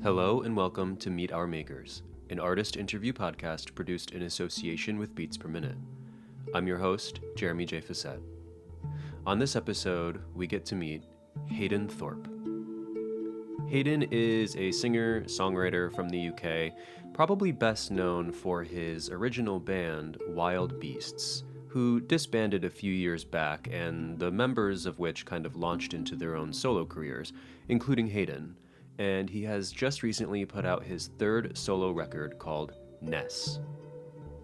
Hello and welcome to Meet Our Makers, an artist interview podcast produced in association with Beats Per Minute. I'm your host, Jeremy J. Facette. On this episode, we get to meet Hayden Thorpe. Hayden is a singer-songwriter from the UK, probably best known for his original band, Wild Beasts, who disbanded a few years back and the members of which kind of launched into their own solo careers, including Hayden. And he has just recently put out his third solo record called Ness.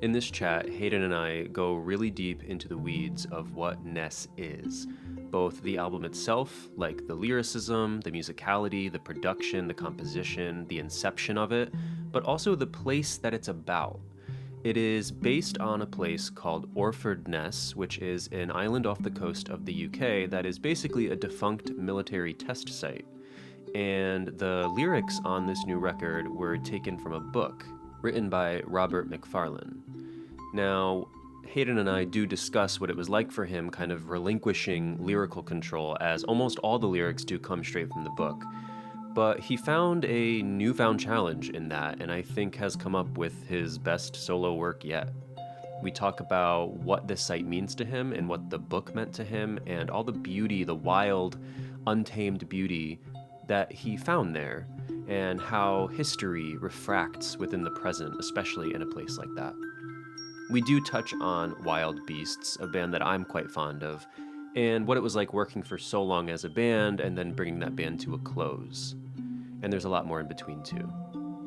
In this chat, Hayden and I go really deep into the weeds of what Ness is. Both the album itself, like the lyricism, the musicality, the production, the composition, the inception of it, but also the place that it's about. It is based on a place called Orford Ness, which is an island off the coast of the UK that is basically a defunct military test site. And the lyrics on this new record were taken from a book written by Robert Macfarlane. Now, Hayden and I do discuss what it was like for him kind of relinquishing lyrical control, as almost all the lyrics do come straight from the book. But he found a newfound challenge in that, and I think has come up with his best solo work yet. We talk about what this site means to him and what the book meant to him, and all the beauty, the wild, untamed beauty that he found there, and how history refracts within the present, especially in a place like that. We do touch on Wild Beasts, a band that I'm quite fond of, and what it was like working for so long as a band and then bringing that band to a close. And there's a lot more in between too.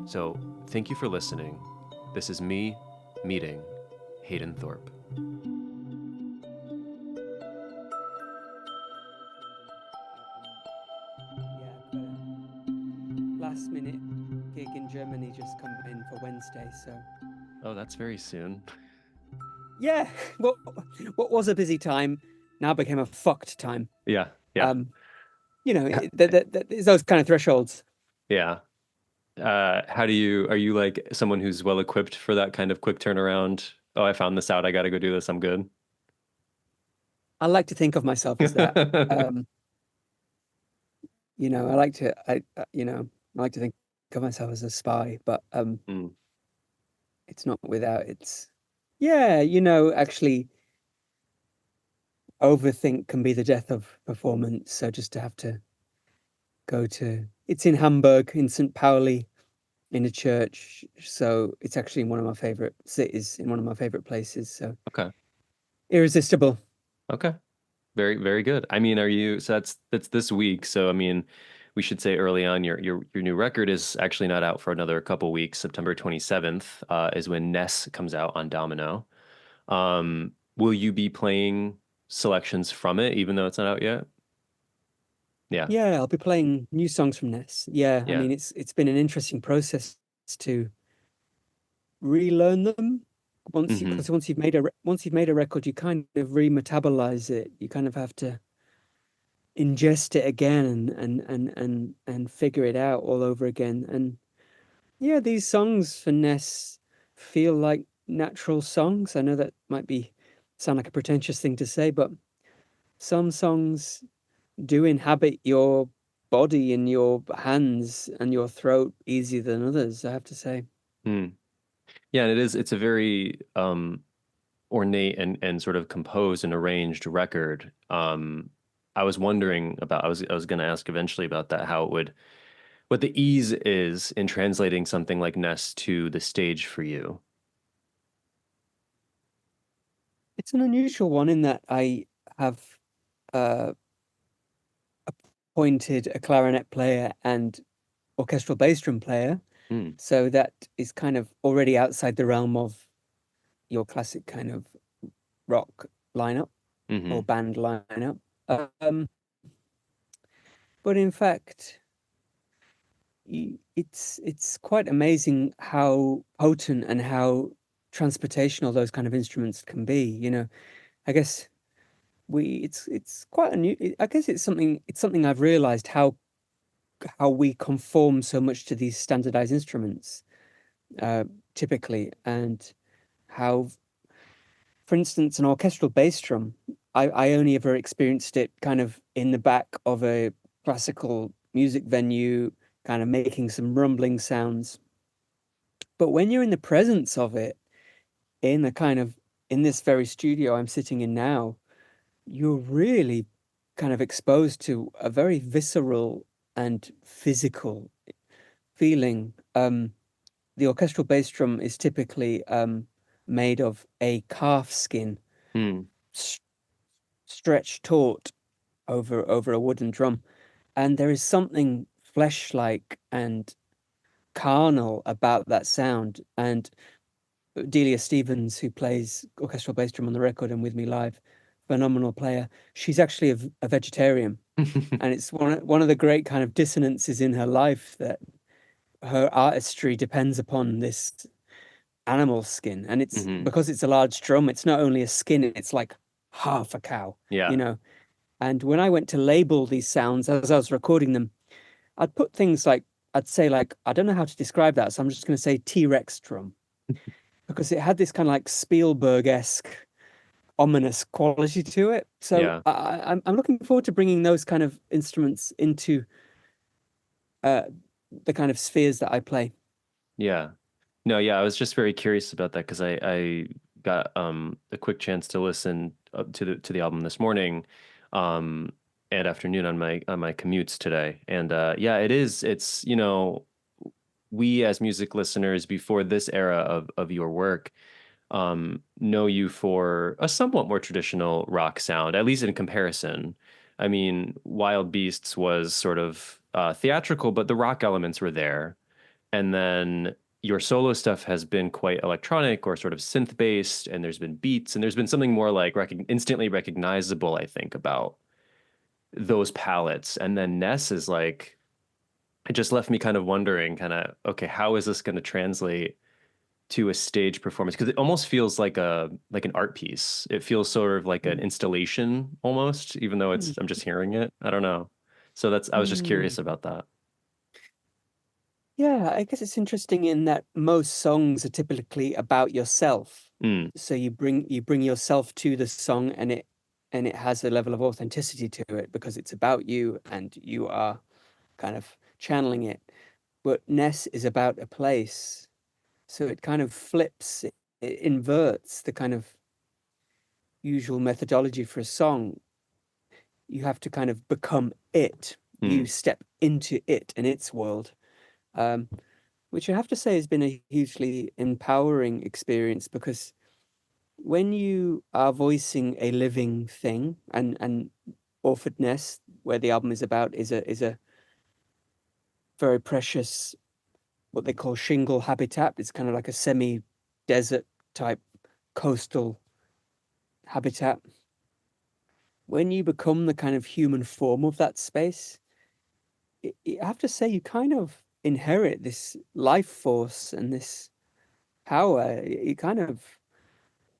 So thank you for listening. This is me meeting Hayden Thorpe. Last minute gig in Germany just come in for Wednesday, so Oh, that's very soon. yeah, what was a busy time now became a fucked time. Yeah. There's those kind of thresholds. Yeah. Are you like someone who's well equipped for that kind of quick turnaround? Oh, I found this out. I got to go do this. I'm good. I like to think of myself as that. I like to think of myself as a spy, but it's not without its. Yeah, actually, overthink can be the death of performance. So just to have to go to, it's in Hamburg, in St. Pauli, in a church. So it's actually in one of my favorite cities, in one of my favorite places. So Okay. irresistible. Okay. Very, very good. I mean, so that's this week. So, I mean, we should say early on, your new record is actually not out for another couple weeks. September 27th is when Ness comes out on Domino. Will you be playing selections from it, even though it's not out yet? Yeah. Yeah, I'll be playing new songs from Ness. Yeah, I Yeah. mean, it's been an interesting process to relearn them. Because once you've made a record, you kind of remetabolize it. You kind of have to ingest it again and figure it out all over again. And yeah, these songs for Ness feel like natural songs. I know that might sound like a pretentious thing to say, but some songs do inhabit your body and your hands and your throat easier than others, I have to say. Yeah, and it's a very ornate and sort of composed and arranged record. I was wondering about, I was going to ask eventually about that, what the ease is in translating something like Ness to the stage for you. It's an unusual one in that I have appointed a clarinet player and orchestral bass drum player. So that is kind of already outside the realm of your classic kind of rock lineup or band lineup. But in fact, it's quite amazing how potent and how transportational those kind of instruments can be. I guess it's quite a new. I guess it's something I've realized how we conform so much to these standardized instruments, typically, and how, for instance, an orchestral bass drum, I only ever experienced it kind of in the back of a classical music venue kind of making some rumbling sounds. But when you're in the presence of it, in the kind of in this very studio I'm sitting in now, you're really kind of exposed to a very visceral and physical feeling. The orchestral bass drum is typically made of a calf skin Hmm. s- stretched taut over a wooden drum, and there is something flesh-like and carnal about that sound. And Delia Stevens, who plays orchestral bass drum on the record and with me live, phenomenal player. She's actually a vegetarian, and it's one of the great kind of dissonances in her life that her artistry depends upon this animal skin, and it's Hmm. because it's a large drum. It's not only a skin; it's like half a cow, you Yeah. know. And when I went to label these sounds as I was recording them, I'd put things like I'd say like I don't know how to describe that, so I'm just going to say T-Rex drum because it had this kind of like Spielberg-esque ominous quality to it. So Yeah. I'm looking forward to bringing those kind of instruments into uh, the kind of spheres that I play. Yeah. No, yeah, I was just very curious about that because I got a quick chance to listen to the album this morning um and afternoon on my commutes today. And yeah, it's we as music listeners before this era of your work know you for a somewhat more traditional rock sound, at least in comparison. I mean, Wild Beasts was sort of theatrical, but the rock elements were there. And then your solo stuff has been quite electronic or sort of synth based, and there's been beats, and there's been something more like instantly recognizable, I think, about those palettes. And then Ness is like, it just left me kind of wondering, kind of, okay, how is this going to translate to a stage performance? Because it almost feels like an art piece. It feels sort of like an Mm. installation almost, even though it's I'm just hearing it. I don't know. So that's I was just Mm. curious about that. Yeah, I guess it's interesting in that most songs are typically about yourself. Mm, So you bring yourself to the song, and it has a level of authenticity to it because it's about you and you are kind of channeling it. But Ness is about a place, so it kind of flips, it inverts the kind of usual methodology for a song. You have to kind of become it. You mm, step into it and its world. Um, which I have to say has been a hugely empowering experience because when you are voicing a living thing, and Orford Ness, where the album is about, is a very precious what they call shingle habitat. It's kind of like a semi-desert type coastal habitat. When you become the kind of human form of that space, I have to say you kind of inherit this life force and this power. You kind of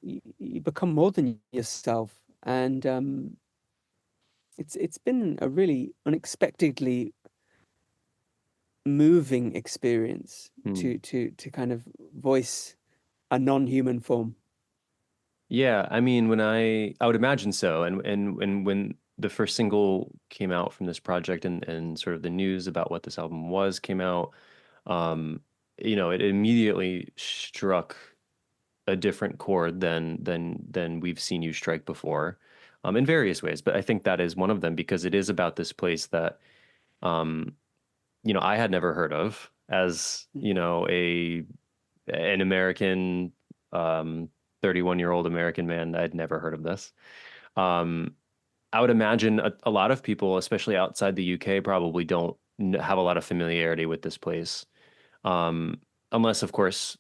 you become more than yourself, and it's been a really unexpectedly moving experience mm. to kind of voice a non-human form. Yeah, I mean, when I would imagine so, and when the first single came out from this project and sort of the news about what this album was came out, um, it immediately struck a different chord than we've seen you strike before, in various ways. But I think that is one of them because it is about this place that, um, I had never heard of as, a an American, um, 31-year-old American man. I'd never heard of this. Um, I would imagine a lot of people, especially outside the UK, probably don't have a lot of familiarity with this place. Unless, of course,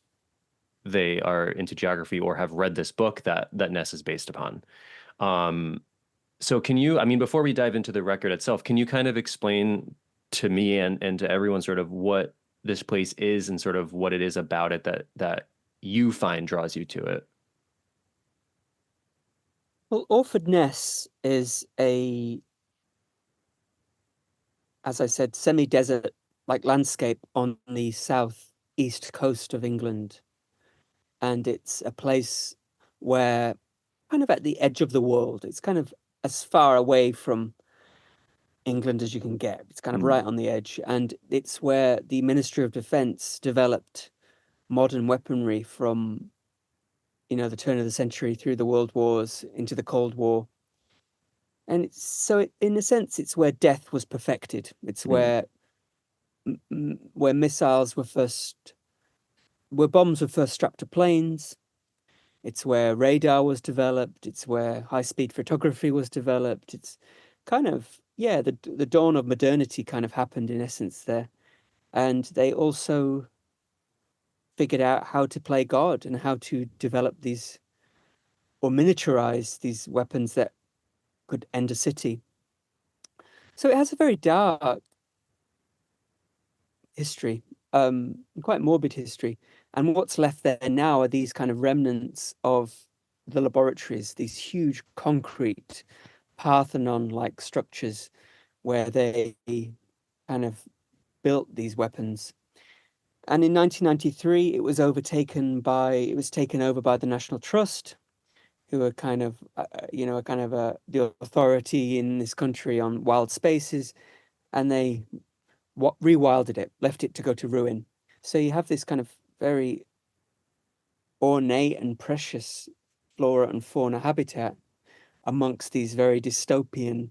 they are into geography or have read this book that Ness is based upon. Um, so can you, I mean, before we dive into the record itself, can you kind of explain to me and to everyone sort of what this place is and sort of what it is about it that you find draws you to it? Well, Orford Ness is as I said, semi-desert like landscape on the southeast coast of England, and it's a place where kind of at the edge of the world. It's kind of as far away from England as you can get. It's kind of Mm. right on the edge, and it's where the Ministry of Defence developed modern weaponry from, the turn of the century through the World Wars into the Cold War. And in a sense, it's where death was perfected. It's Mm. where where bombs were first strapped to planes. It's where radar was developed. It's where high-speed photography was developed. It's kind of, yeah, the dawn of modernity kind of happened in essence there. And they also figured out how to play God and how to develop these or miniaturize these weapons that could end a city. So it has a very dark history, quite morbid history. And what's left there now are these kind of remnants of the laboratories, these huge concrete Parthenon-like structures where they kind of built these weapons. And in 1993, it was taken over by the National Trust, who are kind of, the authority in this country on wild spaces, and they rewilded it, left it to go to ruin. So you have this kind of very ornate and precious flora and fauna habitat amongst these very dystopian,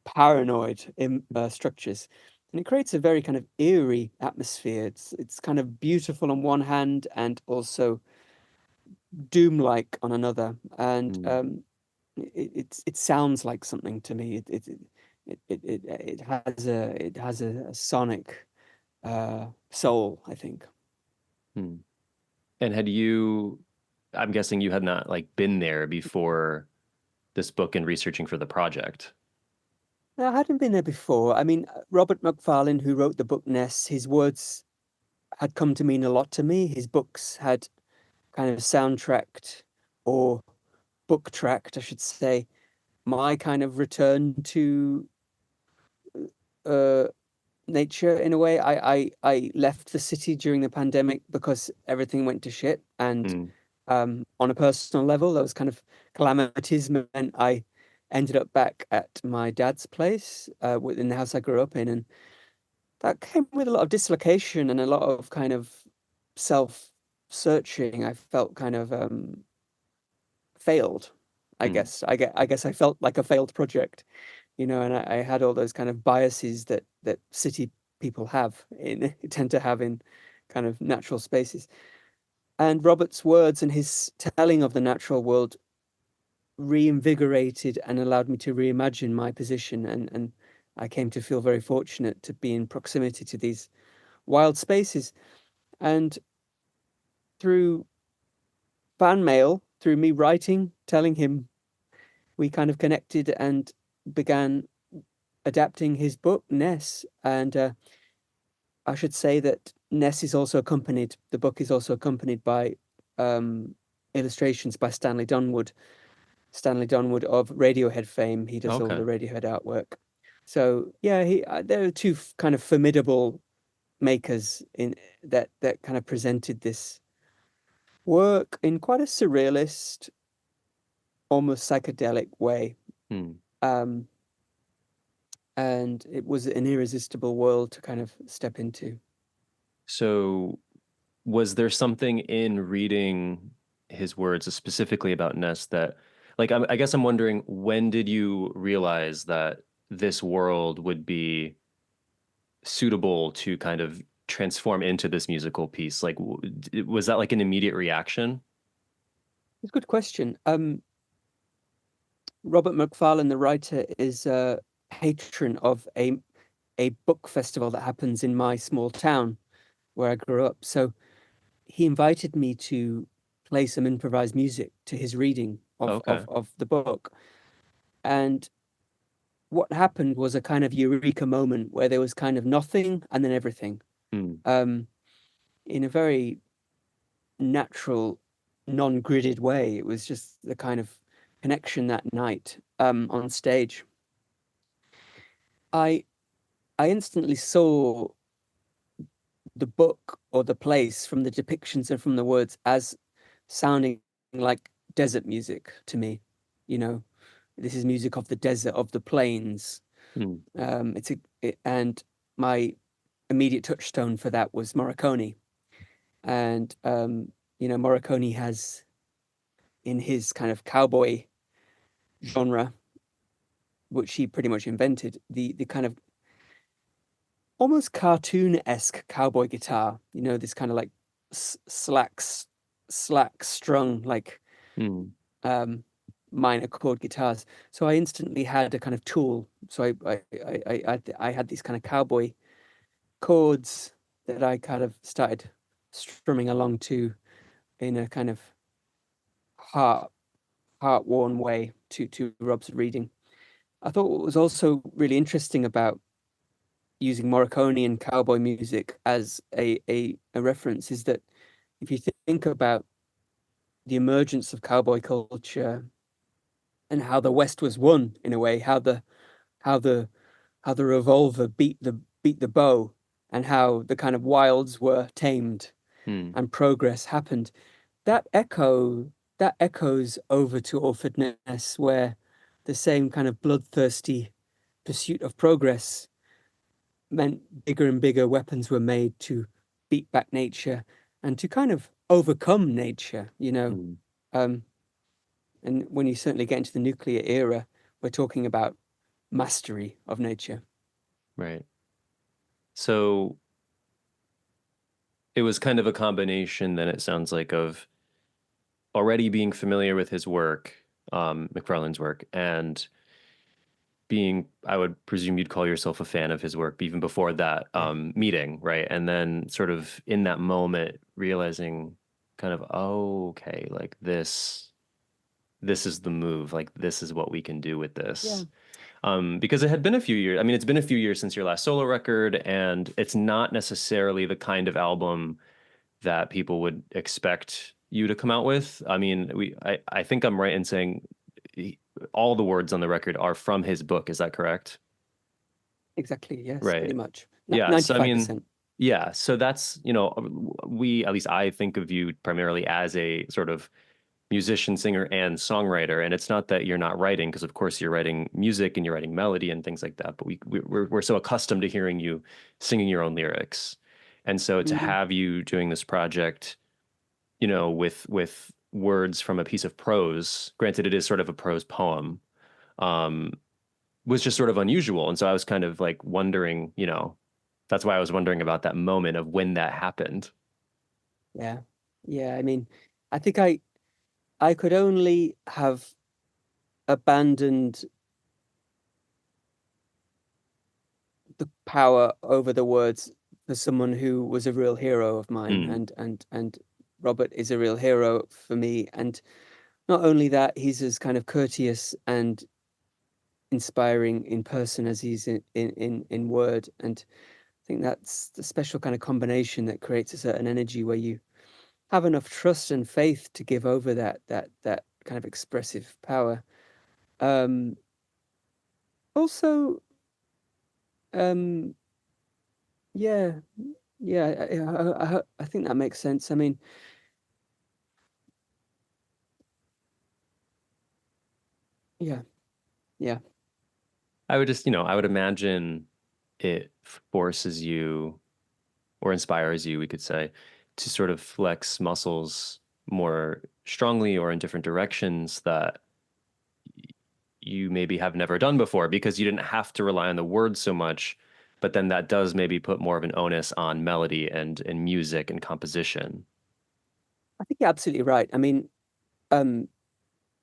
paranoid structures. And it creates a very kind of eerie atmosphere. It's kind of beautiful on one hand and also doom-like on another. And Mm. it sounds like something to me. It has a sonic soul, I think. Mm. And I'm guessing you had not like been there before this book and researching for the project. No, I hadn't been there before. I mean, Robert Macfarlane, who wrote the book Ness, his words had come to mean a lot to me. His books had kind of soundtracked or book tracked, I should say, my kind of return to uh, nature in a way. I left the city during the pandemic because everything went to shit. And Mm. on a personal level, those kind of calamities meant I ended up back at my dad's place in the house I grew up in. And that came with a lot of dislocation and a lot of kind of self searching. I felt kind of failed, I Mm. guess. I guess I felt like a failed project, and I had all those kind of biases that city people have in tend to have in kind of natural spaces. And Robert's words and his telling of the natural world reinvigorated and allowed me to reimagine my position, and I came to feel very fortunate to be in proximity to these wild spaces. And through fan mail, through me writing, telling him, we kind of connected and began adapting his book, Ness. And I should say that the book is also accompanied by illustrations by Stanley Dunwood. Stanley Dunwood of Radiohead fame. He does all Okay. the Radiohead artwork. So yeah, there are two kind of formidable makers in that kind of presented this work in quite a surrealist, almost psychedelic way. Mm. Um, and it was an irresistible world to kind of step into. So was there something in reading his words specifically about Ness that, like, I guess I'm wondering, when did you realize that this world would be suitable to kind of transform into this musical piece? Like, was that like an immediate reaction? It's a good question. Robert Macfarlane, the writer, is a patron of a book festival that happens in my small town where I grew up. So he invited me to play some improvised music to his reading Okay. of the book. And what happened was a kind of eureka moment where there was kind of nothing and then everything. Mm. Um, in a very natural, non-gridded way. It was just the kind of connection that night on stage. I I instantly saw the book or the place from the depictions and from the words as sounding like desert music to me. You know, this is music of the desert, of the plains. Hmm. And my immediate touchstone for that was Morricone. And Morricone has, in his kind of cowboy genre, which he pretty much invented, the kind of almost cartoon-esque cowboy guitar. This kind of like slack strung, like Hmm. minor chord guitars. So I instantly had a kind of tool. So I had these kind of cowboy chords that I kind of started strumming along to in a kind of heart worn way to Rob's reading. I thought what was also really interesting about using Morricone and cowboy music as a reference is that if you think about the emergence of cowboy culture and how the West was won in a way, how the revolver beat the bow, and how the kind of wilds were tamed Hmm. and progress happened. That echoes over to Orford Ness, where the same kind of bloodthirsty pursuit of progress meant bigger and bigger weapons were made to beat back nature and to kind of overcome nature. Hmm. Um, and when you certainly get into the nuclear era, we're talking about mastery of nature. Right. So it was kind of a combination, then it sounds like, of already being familiar with his work, Macfarlane's work, and being, I would presume you'd call yourself a fan of his work even before that Yeah. meeting, right? And then sort of in that moment realizing kind of, oh, okay, like this is the move, like this is what we can do with Yeah. this. Because it had been a few years. I mean, it's been a few years since your last solo record, and it's not necessarily the kind of album that people would expect you to come out with. I mean, I think I'm right in saying all the words on the record are from his book. Is that correct? Exactly. Yes, pretty Right. much. Yeah. So I mean, 95%. yeah. So that's, we, at least I think of you primarily as a sort of musician, singer, and songwriter. And it's not that you're not writing, because of course you're writing music and you're writing melody and things like that. But we're so accustomed to hearing you singing your own lyrics. And so to Hmm. have you doing this project, with words from a piece of prose, granted it is sort of a prose poem, um, was just sort of unusual. And so I was kind of like wondering, that's why I was wondering about that moment of when that happened. Yeah. Yeah. I mean, I think I could only have abandoned the power over the words for someone who was a real hero of mine, Mm, and Robert is a real hero for me. And not only that, he's as kind of courteous and inspiring in person as he's in word. And I think that's the special kind of combination that creates a certain energy where you have enough trust and faith to give over that kind of expressive power. Um, Also, um, yeah, yeah, I think that makes sense. I mean, yeah, yeah. I would just, I would imagine it forces you or inspires you, we could say, to sort of flex muscles more strongly or in different directions that you maybe have never done before, because you didn't have to rely on the words so much. But then that does maybe put more of an onus on melody and music and composition. I think you're absolutely right. I mean, um,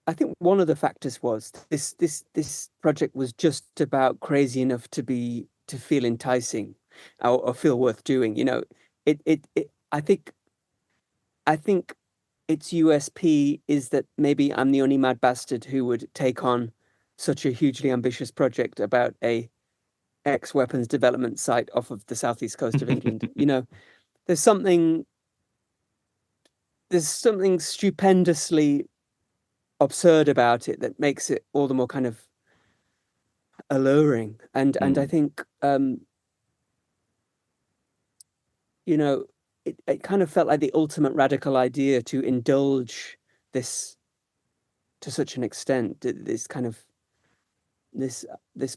I think one of the factors was this project was just about crazy enough to feel enticing, or feel worth doing. I think its USP is that maybe I'm the only mad bastard who would take on such a hugely ambitious project about a X weapons development site off of the southeast coast of England. There's something there's something stupendously absurd about it that makes it all the more kind of alluring. And I Mm, think you know it kind of felt like the ultimate radical idea to indulge this to such an extent, this kind of this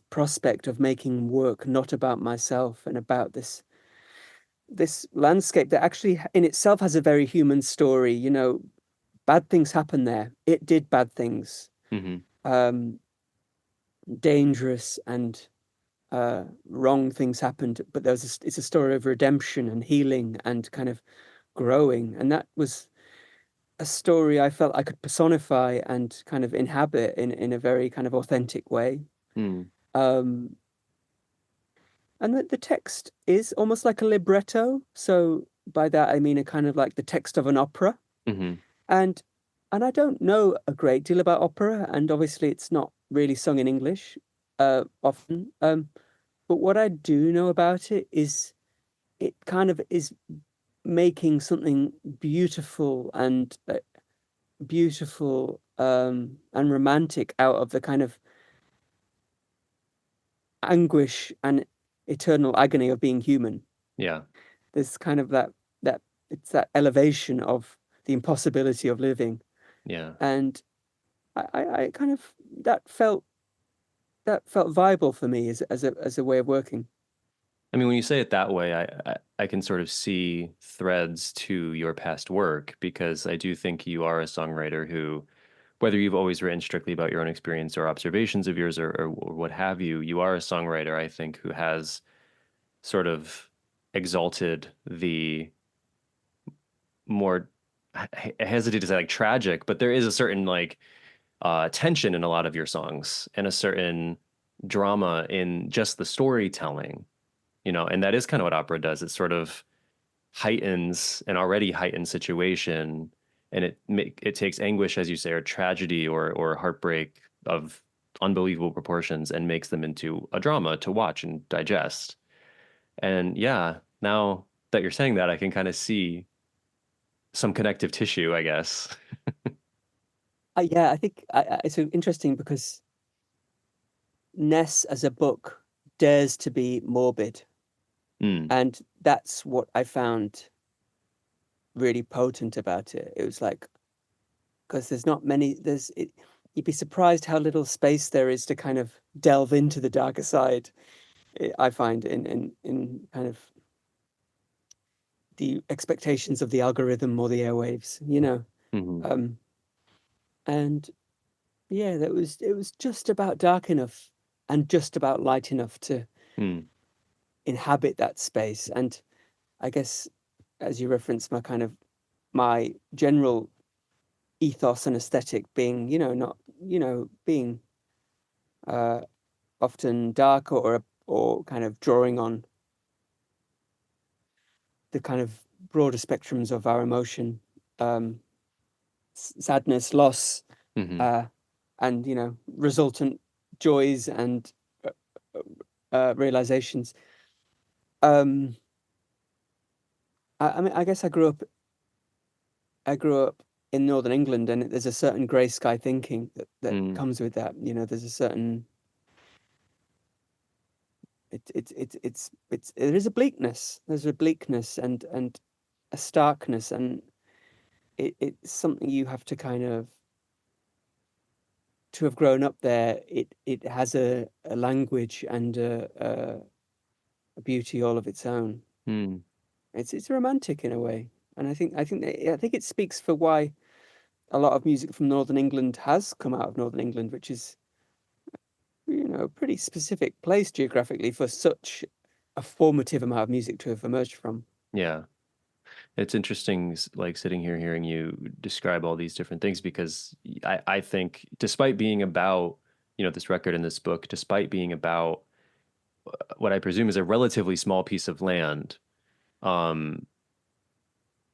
prospect of making work not about myself and about this landscape that actually in itself has a very human story. You know, bad things happen there. It did bad things, um, dangerous and wrong things happened. But it's a story of redemption and healing and kind of growing. And that was a story I felt I could personify and kind of inhabit in a very kind of authentic way. Mm. Um, and the text is almost like a libretto. So by that I mean a kind of like the text of an opera. Mm-hmm. And I don't know a great deal about opera, and obviously it's not really sung in English often. But what I do know about it is it kind of is making something beautiful and and romantic out of the kind of anguish and eternal agony of being human. Yeah. There's kind of that it's that elevation of the impossibility of living, Yeah. and I kind of that felt that felt viable for me as a way of working. I mean, when you say it that way, I can sort of see threads to your past work because I do think you are a songwriter who, whether you've always written strictly about your own experience or observations of yours or what have you, you are a songwriter, I think, who has sort of exalted the more, I hesitate to say like tragic, but there is a certain like tension in a lot of your songs and a certain drama in just the storytelling, you know, and that is kind of what opera does. It sort of heightens an already heightened situation, and it takes anguish, as you say, or tragedy or heartbreak of unbelievable proportions and makes them into a drama to watch and digest. And yeah, now that you're saying that, I can kind of see some connective tissue, I guess. Yeah, I think it's interesting because Ness as a book dares to be morbid, Mm, and that's what I found really potent about it. It was like because there's not many you'd be surprised how little space there is to kind of delve into the darker side. I find in kind of the expectations of the algorithm or the airwaves, you know. hmm Um, and yeah, it was just about dark enough and just about light enough to mm, inhabit that space. And I guess as you reference my general ethos and aesthetic being, you know, not, you know, being uh often dark or kind of drawing on the kind of broader spectrums of our emotion, um, sadness, loss, hmm uh, and you know resultant joys and uh, realizations. Um, I mean, I guess I grew up in Northern England, and there's a certain grey sky thinking that mm, comes with that. You know, there's a certain there is a bleakness. There's a bleakness and a starkness, and it's something you have to kind of to have grown up there. It has a language and a beauty all of its own. mm. It's romantic in a way, and I think it speaks for why a lot of music from Northern England has come out of Northern England, which is you know a pretty specific place geographically for such a formative amount of music to have emerged from. Yeah. It's interesting, like sitting here hearing you describe all these different things because I think, despite being about, you know, this record in this book, despite being about what I presume is a relatively small piece of land, um,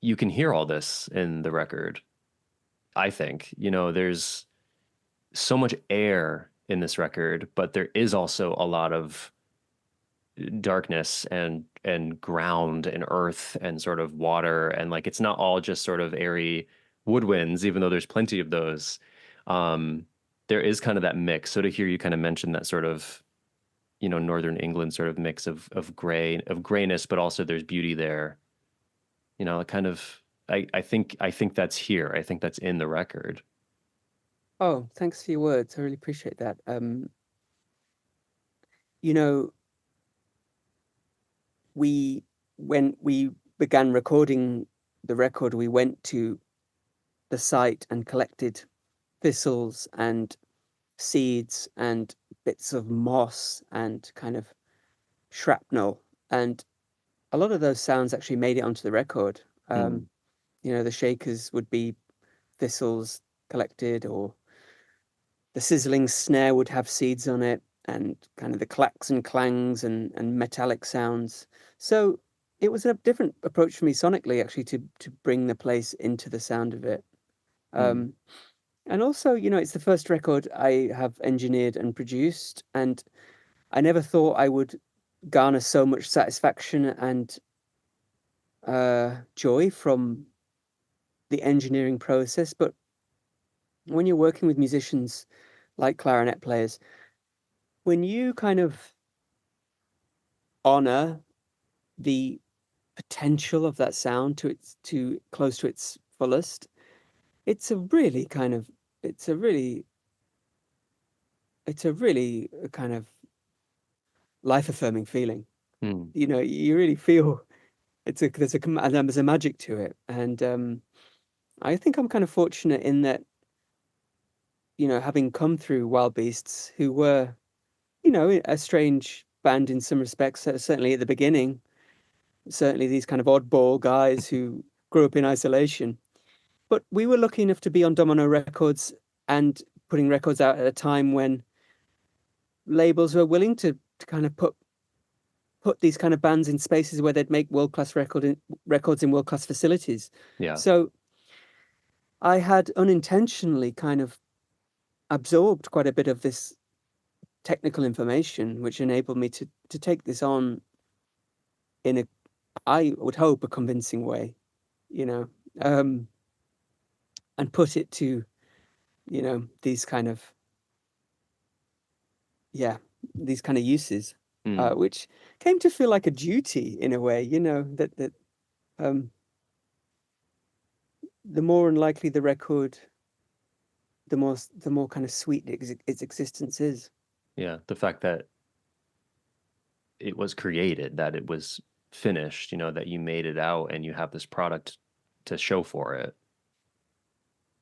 you can hear all this in the record. I think, you know, there's so much air in this record, but there is also a lot of darkness and ground and earth and sort of water, and like it's not all just sort of airy woodwinds, even though there's plenty of those. um there is kind of that mix. So to hear you kind of mention that sort of, you know, northern England sort of mix of grayness, but also there's beauty there, you know, it kind of, I think that's here. I think that's in the record. Oh, thanks for your words. I really appreciate that. you know, we when we began recording the record, we went to the site and collected thistles and seeds and bits of moss and kind of shrapnel, and a lot of those sounds actually made it onto the record. Mm. The shakers would be thistles collected, or the sizzling snare would have seeds on it, and kind of the clacks and clangs and metallic sounds. So it was a different approach for me sonically, actually, to bring the place into the sound of it. Mm. Um, and also, it's the first record I have engineered and produced, and I never thought I would garner so much satisfaction and joy from the engineering process. But when you're working with musicians like clarinet players, when you kind of honor the potential of that sound to close to its fullest, it's a really kind of it's a really it's a really kind of life affirming feeling. Mm. You really feel there's a magic to it, and I think I'm kind of fortunate in that, having come through Wild Beasts, who were, a strange band in some respects, certainly at the beginning, certainly these kind of oddball guys who grew up in isolation. But we were lucky enough to be on Domino Records and putting records out at a time when labels were willing to kind of put these kind of bands in spaces where they'd make world class records in world class facilities. Yeah. So I had unintentionally kind of absorbed quite a bit of this technical information, which enabled me to take this on in I would hope, a convincing way, you know, um, and put it to, these kind of, yeah, these kind of uses, Mm. which came to feel like a duty in a way, that um, the more unlikely the record, the more kind of sweet its existence is. Yeah. The fact that it was created, that it was finished, that you made it out and you have this product to show for it.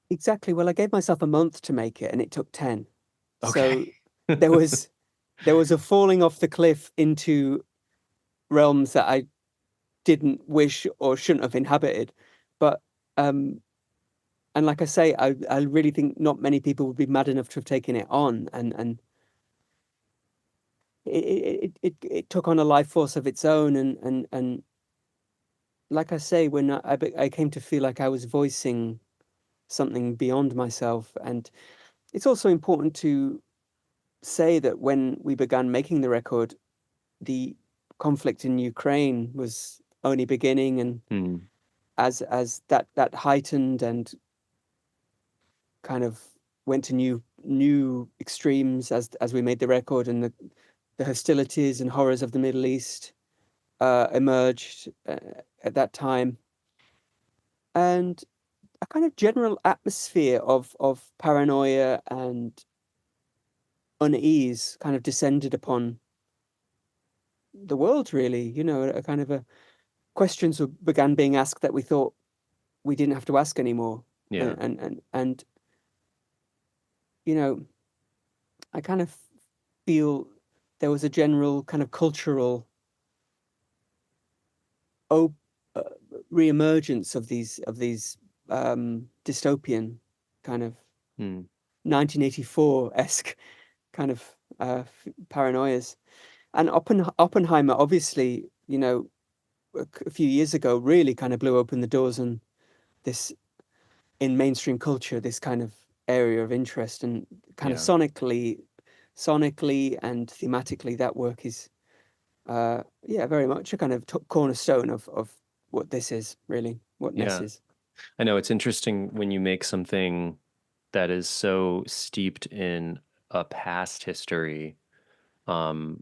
Exactly. Well, I gave myself a month to make it, and it took 10. Okay. So there was there was a falling off the cliff into realms that I didn't wish or shouldn't have inhabited. But and like I say, I really think not many people would be mad enough to have taken it on, and it took on a life force of its own, and like I say, when I came to feel like I was voicing something beyond myself. And it's also important to say that when we began making the record, the conflict in Ukraine was only beginning, and Mm. as that heightened and kind of went to new extremes as we made the record, and the hostilities and horrors of the Middle East emerged at that time, and a kind of general atmosphere of paranoia and unease kind of descended upon the world, really. A kind of a questions began being asked that we thought we didn't have to ask anymore. Yeah. And you know, I kind of feel there was a general kind of cultural op- uh, reemergence of these dystopian kind of Mm. 1984-esque kind of paranoias. And Oppenheimer, obviously, a few years ago, really kind of blew open the doors on this in mainstream culture, this kind of area of interest, and kind of Yeah. sonically and thematically, that work is, yeah, very much a kind of cornerstone of what this is, really, what Ness Yeah. is. I know it's interesting when you make something that is so steeped in a past history, um,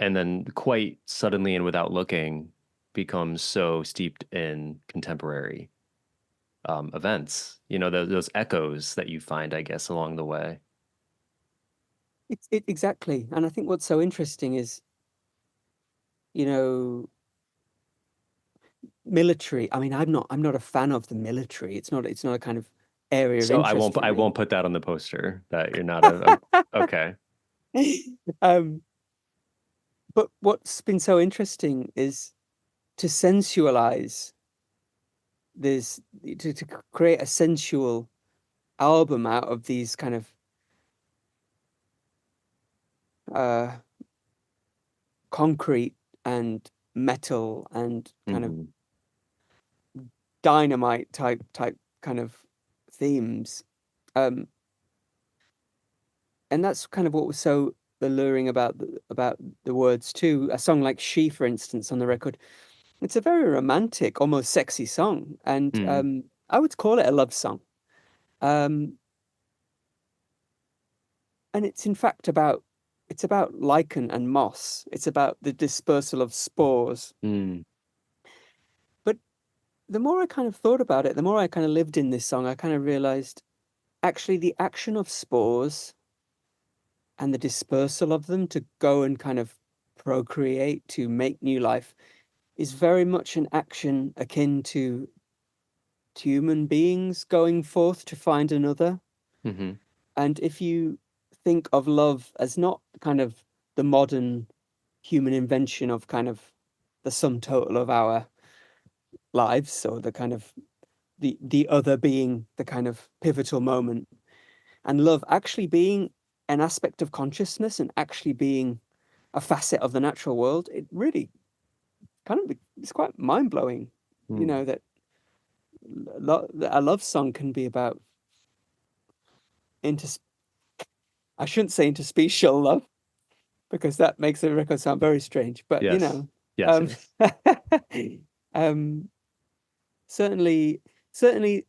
and then quite suddenly and without looking becomes so steeped in contemporary events. Those echoes that you find, I guess, along the way. Exactly. And I think what's so interesting is, you know, military. I mean, I'm not a fan of the military. It's not a kind of area of So interest for I me. won't put that on the poster that you're not a okay. Um, but what's been so interesting is to sensualize this, to create a sensual album out of these kind of uh concrete and metal and kind of Hmm. dynamite type kind of themes. Um, and that's kind of what was so alluring about the words too. A song like She, for instance, on the record, it's a very romantic, almost sexy song, and Hmm. I would call it a love song. Um, and it's in fact about lichen and moss. It's about the dispersal of spores. Hmm. But the more I kind of thought about it, the more I kind of lived in this song, I kind of realized actually the action of spores and the dispersal of them to go and kind of procreate, to make new life, is very much an action akin to human beings going forth to find another. Hmm. And if you think of love as not kind of the modern human invention of kind of the sum total of our lives, or the kind of the other being the kind of pivotal moment, and love actually being an aspect of consciousness and actually being a facet of the natural world, it really kind of it's quite mind blowing, you Hmm. know, that a love song can be about inter I shouldn't say interspecial love because that makes the record sound very strange, but you Yes. know, Yes, um, yes. um, certainly, certainly,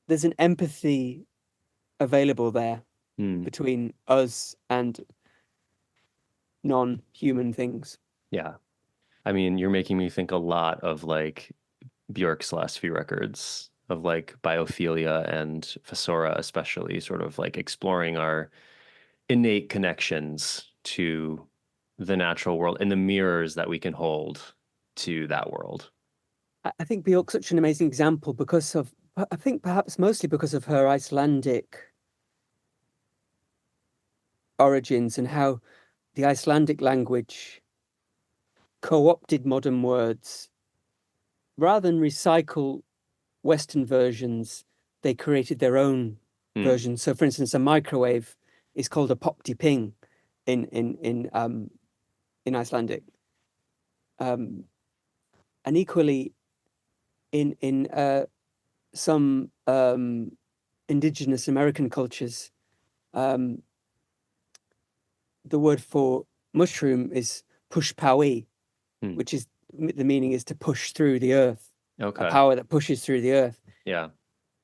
there's an empathy available there Hmm. between us and non-human things. Yeah. I mean, you're making me think a lot of like Bjork's last few records of like Biophilia and Fessora, especially sort of like exploring our innate connections to the natural world and the mirrors that we can hold to that world. I think Bjork's such an amazing example because of, I think perhaps mostly because of her Icelandic origins and how the Icelandic language co-opted modern words rather than recycle Western versions, they created their own Hmm. version. So, for instance, a microwave is called a pop ping in Icelandic, um, and equally in some indigenous American cultures, um, the word for mushroom is pushpawi, Hmm. which is the meaning is to push through the earth, a Okay. power that pushes through the earth. Yeah.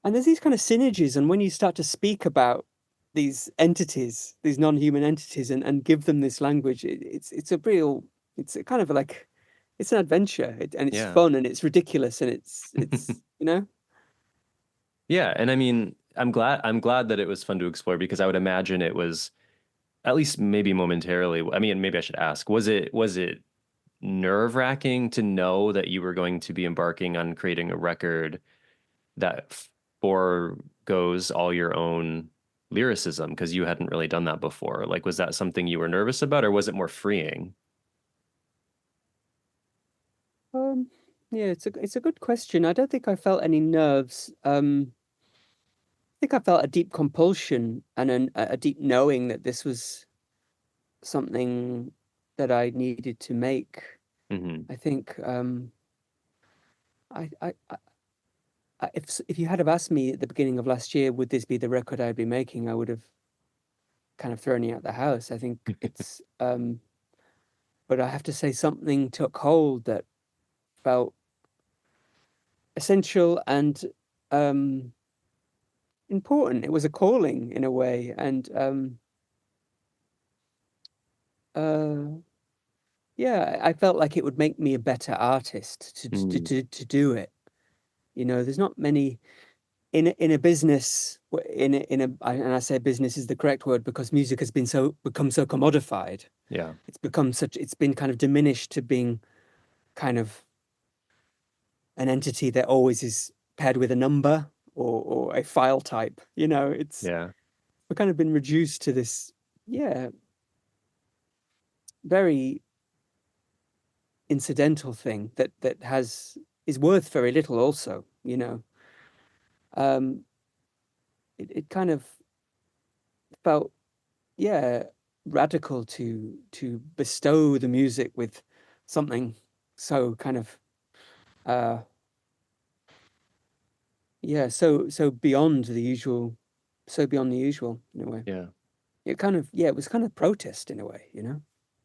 And there's these kind of synergies. And when you start to speak about these entities, these non-human entities, and give them this language, it's a real, it's a kind of like, it's an adventure, and it's Yeah. fun and it's ridiculous and it's you know. Yeah, and I mean, I'm glad that it was fun to explore because I would imagine it was at least maybe momentarily. I mean, maybe I should ask, was it nerve-wracking to know that you were going to be embarking on creating a record that foregoes all your own lyricism because you hadn't really done that before? Like, was that something you were nervous about, or was it more freeing? Um, yeah, it's a good question. I don't think I felt any nerves. I think I felt a deep compulsion and a deep knowing that this was something that I needed to make. Hmm. I think if you had have asked me at the beginning of last year, would this be the record I'd be making, I would have kind of thrown you out the house. I think but I have to say something took hold that felt essential and um, important. It was a calling in a way, and uh, yeah, I felt like it would make me a better artist Mm. to do it. You know, there's not many. in a business, and I say business is the correct word because music has become so commodified. Yeah. It's been kind of diminished to being kind of an entity that always is paired with a number or a file type. Yeah. We've kind of been reduced to this, yeah, very incidental thing that is worth very little also. um it kind of felt, yeah, radical to bestow the music with something so kind of uh yeah, so beyond the usual, in a way. Yeah. It was kind of protest in a way.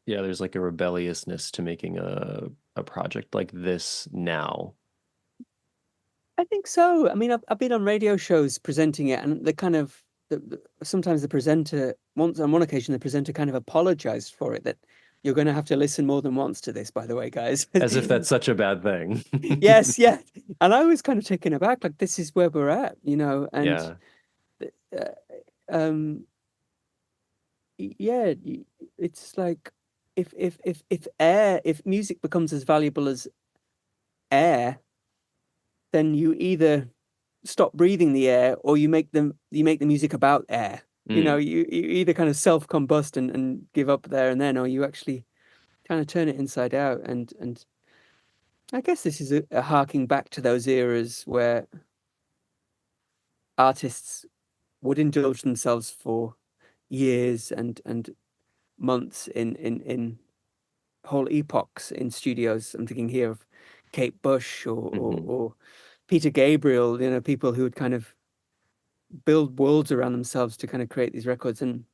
Yeah, there's like a rebelliousness to making a project like this now. I think so. I mean, I've been on radio shows presenting it, and sometimes the presenter, on one occasion, the presenter kind of apologized for it, that you're going to have to listen more than once to this, by the way, guys. As if that's such a bad thing. Yes, yeah. And I was kind of taken aback, like this is where we're at. And Yeah. uh, um, yeah, it's like if music becomes as valuable as air, then you either stop breathing the air or you make the music about air. Mm. You either kind of self-combust and give up there and then, or you actually kind of turn it inside out. And I guess this is a harking back to those eras where artists would indulge themselves for years and months in whole epochs in studios. I'm thinking here of Kate Bush or Peter Gabriel, people who would kind of build worlds around themselves to kind of create these records. And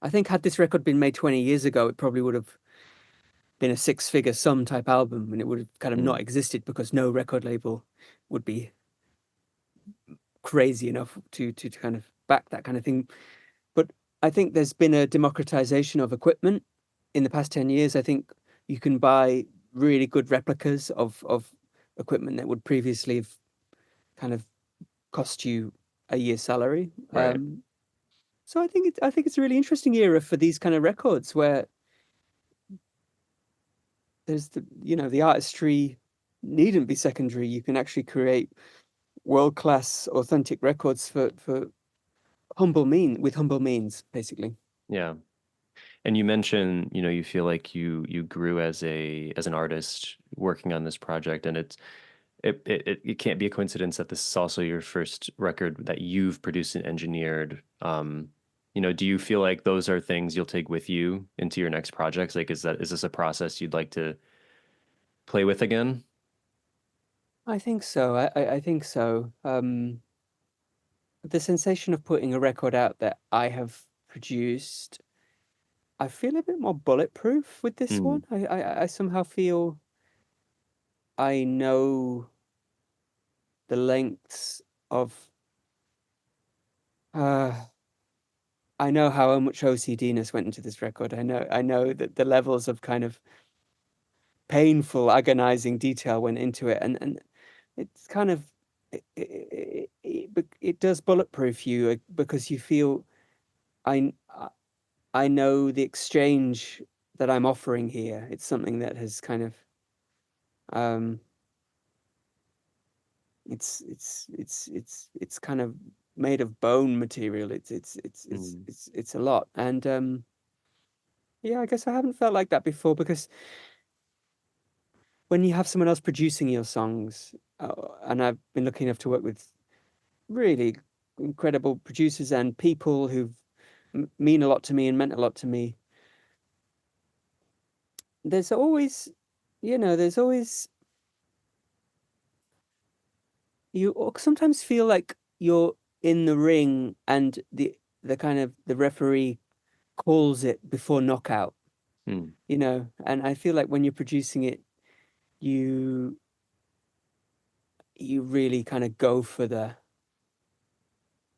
I think had this record been made 20 years ago, it probably would have been a six-figure sum type album, and it would have kind of not existed because no record label would be crazy enough to kind of back that kind of thing. But I think there's been a democratization of equipment in the past 10 years. I think you can buy really good replicas of equipment that would previously have kind of cost you a year's salary. Right. So I think it's a really interesting era for these kind of records where there's the artistry needn't be secondary. You can actually create world class authentic records for humble means, basically. Yeah. And you mentioned, you feel like you grew as an artist working on this project, and it can't be a coincidence that this is also your first record that you've produced and engineered. Do you feel like those are things you'll take with you into your next projects? Like, is this a process you'd like to play with again? I think so. I think so. The sensation of putting a record out that I have produced, I feel a bit more bulletproof with this Mm. one. I somehow feel I know the lengths of uh I know how much OCDness went into this record. I know that the levels of kind of painful, agonizing detail went into it, and it's kind of it does bulletproof you because you feel I I know the exchange that I'm offering here. It's something that has kind of um it's kind of made of bone material. Mm. It's a lot. And yeah, I guess I haven't felt like that before because when you have someone else producing your songs, and I've been lucky enough to work with really incredible producers and people who mean a lot to me and meant a lot to me. There's always, there's always you sometimes feel like you're in the ring and the kind of the referee calls it before knockout, Mm. and I feel like when you're producing it, you you really kind of go for the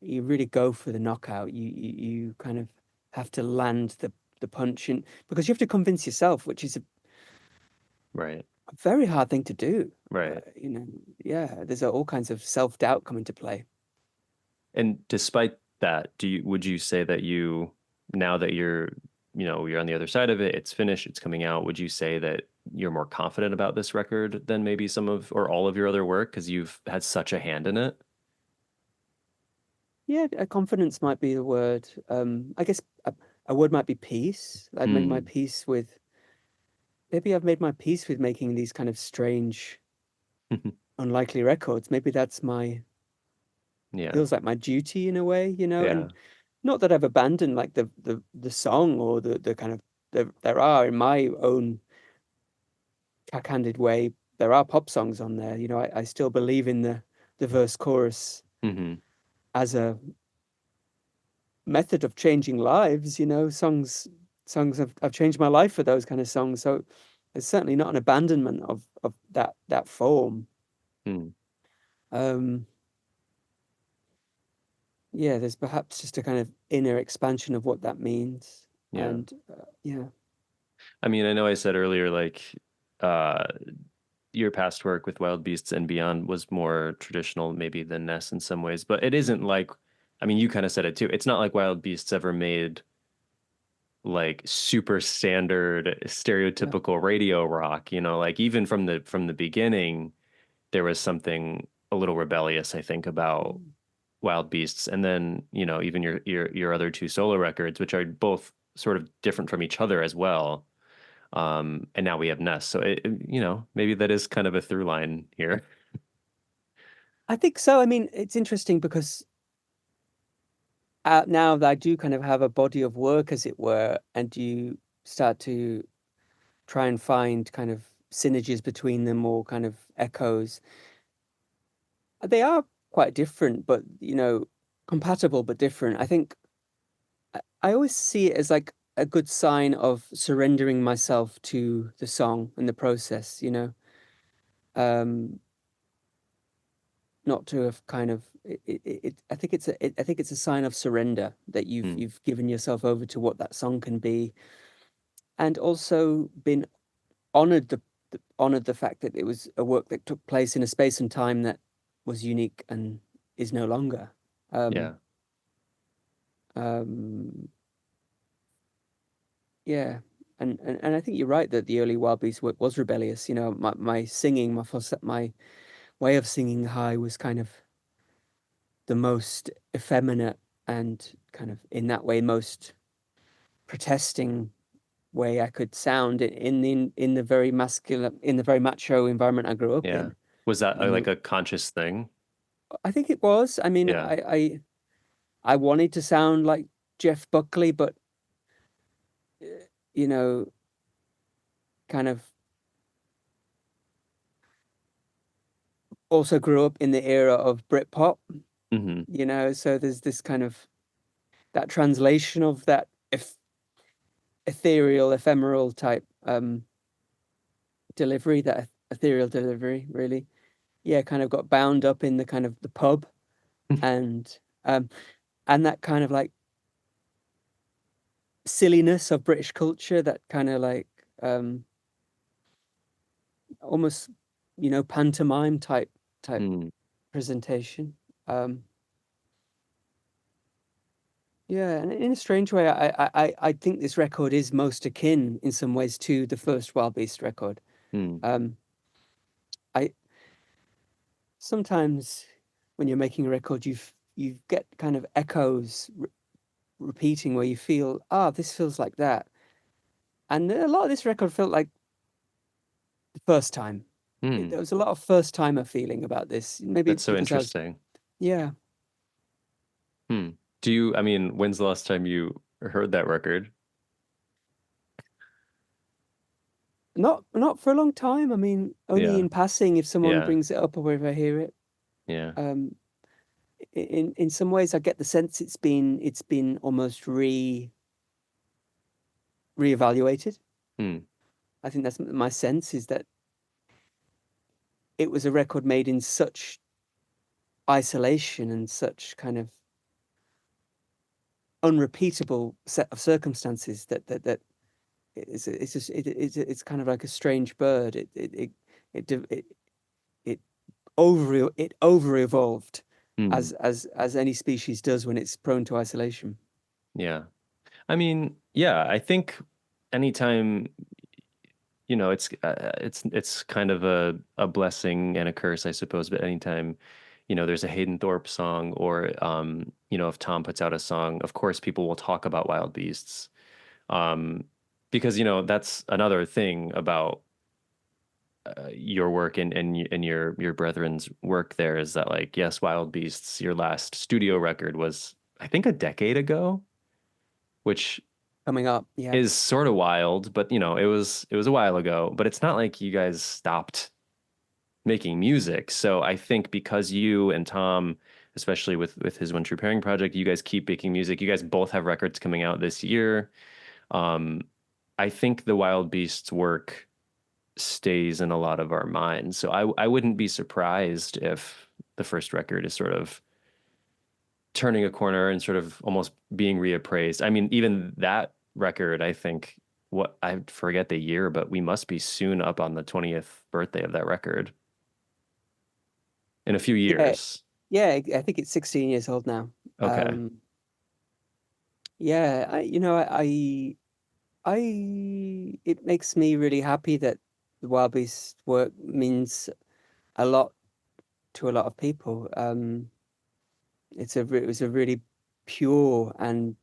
you really go for the knockout. You kind of have to land the punch in because you have to convince yourself, which is Right. a very hard thing to do. Right. You know, yeah, there's all kinds of self-doubt come into play. And despite that, would you say that now that you're on the other side of it, it's finished, it's coming out, would you say that you're more confident about this record than maybe some of or all of your other work because you've had such a hand in it? Yeah, confidence might be the word. I guess a word might be peace. I've made my Hmm. peace with, maybe I've made my peace with making these kind of strange, unlikely records. Maybe that's Yeah. feels like my duty in a way, you know, Yeah. and not that I've abandoned like the song or the kind of there are in my own cack-handed way, there are pop songs on there. You know, I still believe in the verse chorus Hmm. as a method of changing lives, you know, songs have changed my life for those kind of songs. So it's certainly not an abandonment of that form. Hmm. Um yeah, there's perhaps just a kind of inner expansion of what that means. Yeah. And yeah. I mean, I know I said earlier, like, uh, your past work with Wild Beasts and Beyond was more traditional, maybe than Ness in some ways, but it isn't like, I mean, you kind of said it too. It's not like Wild Beasts ever made like super standard Yeah. stereotypical radio rock, like even from the beginning, there was something a little rebellious, I think, about Mm. Wild Beasts. And then, even your other two solo records, which are both sort of different from each other as well. And now we have Ness. So maybe that is kind of a through line here. I think so. I mean, it's interesting because now that I do kind of have a body of work, as it were, and you start to try and find kind of synergies between them or kind of echoes. They are quite different, but you know, compatible but different. I think I always see it as like a good sign of surrendering myself to the song and the process, you know. Um, not to have kind of I think I think it's a sign of surrender that Hmm. you've given yourself over to what that song can be, and also been honored honored the fact that it was a work that took place in a space and time that was unique and is no longer. Um, Yeah. um, yeah, and I think you're right that the early Wild Beast work was rebellious. You know, my singing, my way of singing high was kind of the most effeminate and kind of in that way most protesting way I could sound in the very masculine, in the very macho environment I grew up Yeah. in. Was that You like know, a conscious thing? I think it was. I mean, Yeah. I wanted to sound like Jeff Buckley, but you know, kind of also grew up in the era of Britpop. Hmm. You know, so there's this kind of that translation of that ethereal, ephemeral type delivery, that ethereal delivery, really. Yeah, kind of got bound up in the kind of the pub and um and that kind of like silliness of British culture, that kind of like um almost, you know, pantomime type Mm. presentation. Um yeah, and in a strange way, I think this record is most akin in some ways to the first Wild Beast record. Mm. Um I sometimes when you're making a record, you get kind of echoes repeating where you feel, ah, this feels like that. And a lot of this record felt like the first time. Mm. There was a lot of first timer feeling about this. Maybe That's it's so because I was, interesting. yeah, Hmm. I mean, when's the last time you heard that record? not for a long time. I mean, only Yeah. in passing if someone Yeah. brings it up or wherever I hear it. Yeah. Um, in some ways, I get the sense it's been almost reevaluated. Hmm. I think that's my sense, is that it was a record made in such isolation and such kind of unrepeatable set of circumstances that it's kind of like a strange bird. It it over evolved Hmm. as any species does when it's prone to isolation. Yeah. I mean, yeah, I think anytime, it's kind of a blessing and a curse, I suppose, but anytime, there's a Hayden Thorpe song or if Tom puts out a song, of course people will talk about wild beasts. Um, because that's another thing about your work and your brethren's work there is that, like, yes, Wild Beasts, your last studio record was, I think, a decade ago, which Coming up, yeah. is sort of wild, but it was a while ago, but it's not like you guys stopped making music. So I think because you and Tom, especially with his One True Pairing project, you guys keep making music. You guys both have records coming out this year. Um, I think the Wild Beasts work stays in a lot of our minds. So I wouldn't be surprised if the first record is sort of turning a corner and sort of almost being reappraised. I mean, even that record, I think, what, I forget the year, but we must be soon up on the 20th birthday of that record in a few Yeah, years. yeah, I think it's 16 years old now. Okay. Yeah, it makes me really happy that the Wild Beast work means a lot to a lot of people. It was a really pure and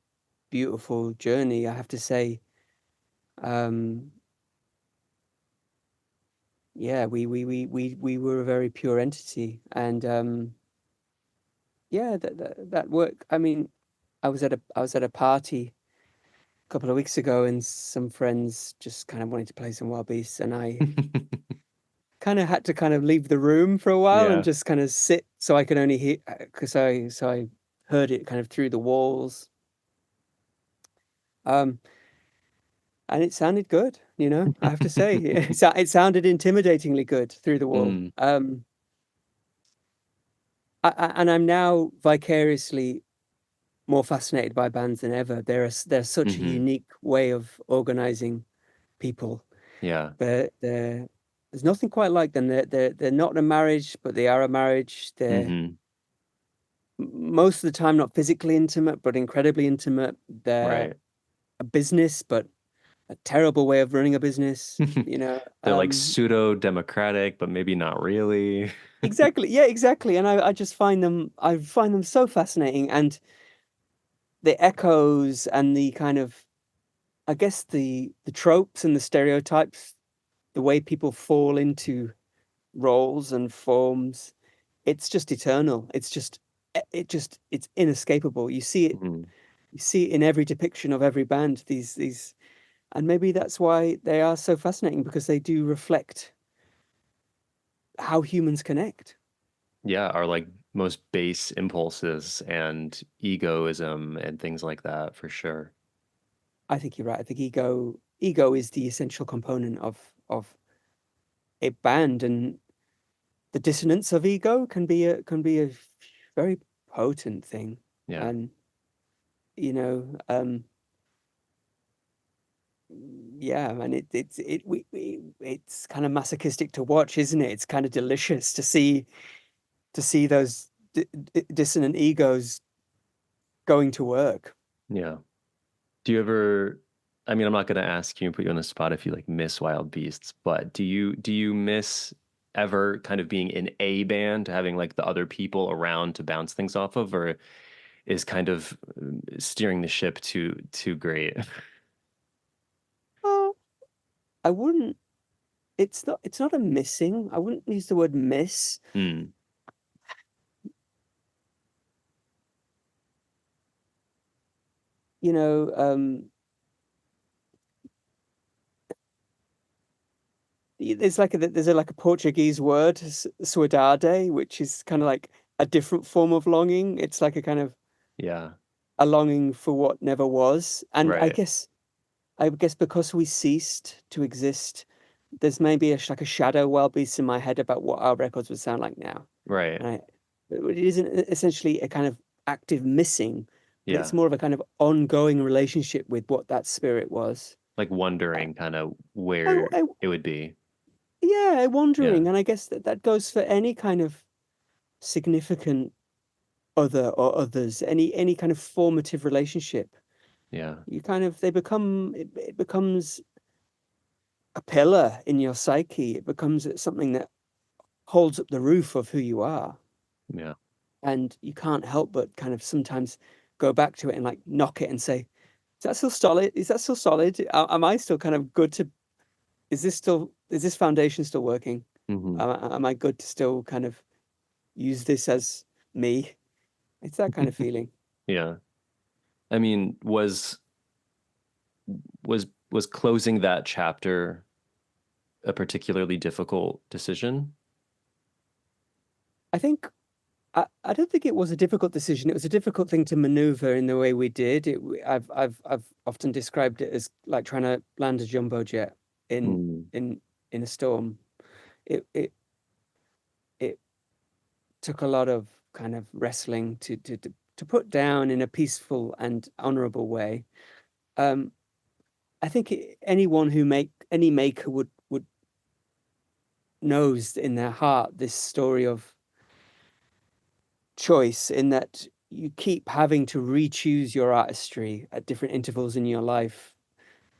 beautiful journey, I have to say. Um, yeah, we were a very pure entity, and yeah, that work. I mean, I was at a party a couple of weeks ago, and some friends just kind of wanted to play some Wild Beasts, and I kind of had to kind of leave the room for a while and Yeah. just kind of sit so I could only hear because I heard it kind of through the walls. Um, and it sounded good, I have to say. It sounded intimidatingly good through the wall. Mm, And I'm now vicariously more fascinated by bands than ever. They're such a hmm. unique way of organizing people. Yeah. There's nothing quite like them. They're not a marriage, but they are a marriage. They're Hmm. most of the time not physically intimate, but incredibly intimate. They're Right. a business, but a terrible way of running a business, They're like pseudo democratic, but maybe not really. Exactly. Yeah, exactly. And I find them so fascinating. And the echoes and the kind of, I guess the tropes and the stereotypes, the way people fall into roles and forms, it's just eternal. It's inescapable. Mhm. You see it in every depiction of every band, these, and maybe that's why they are so fascinating because they do reflect how humans connect. Yeah, our like most base impulses and egoism and things like that, for sure. I think you're right. I think ego is the essential component of a band, and the dissonance of ego can be a very potent thing. Yeah. And you know, yeah, and it's kind of masochistic to watch, isn't it? It's kind of delicious to see those dissonant egos going to work. Yeah. Do you ever, I mean, I'm not gonna ask you and put you on the spot if you like miss Wild Beasts, but do you miss ever kind of being in a band, having like the other people around to bounce things off of, or is kind of steering the ship too great? Uh, I wouldn't. It's not a missing. I wouldn't use the word miss. Hmm. You know, there's like a Portuguese word, saudade, which is kind of like a different form of longing. It's like a kind of Yeah. a longing for what never was. And Right. I guess because we ceased to exist, there's maybe like a shadow wild beast in my head about what our records would sound like now. Right. And it isn't essentially a kind of active missing, but Yeah. it's more of a kind of ongoing relationship with what that spirit was. like wondering kind of I, where I it would be. yeah, Yeah. wandering, and I guess that goes for any kind of significant other or others, any kind of formative relationship. Yeah. You kind of they become it becomes a pillar in your psyche. It becomes something that holds up the roof of who you are. Yeah. And you can't help but kind of sometimes go back to it and like knock it and say, is that still solid? Is that still solid? Am I still kind of good to, is this foundation still working? Hmm. Am I good to still kind of use this as me? It's that kind of feeling. Yeah. I mean, was closing that chapter a particularly difficult decision? I think I don't think it was a difficult decision. It was a difficult thing to maneuver in the way we did. I've often described it as like trying to land a jumbo jet in Mm, in in a storm. It it took a lot of kind of wrestling to put down in a peaceful and honorable way. Um, I think anyone who make any maker would knows in their heart this story of choice, in that you keep having to re-choose your artistry at different intervals in your life,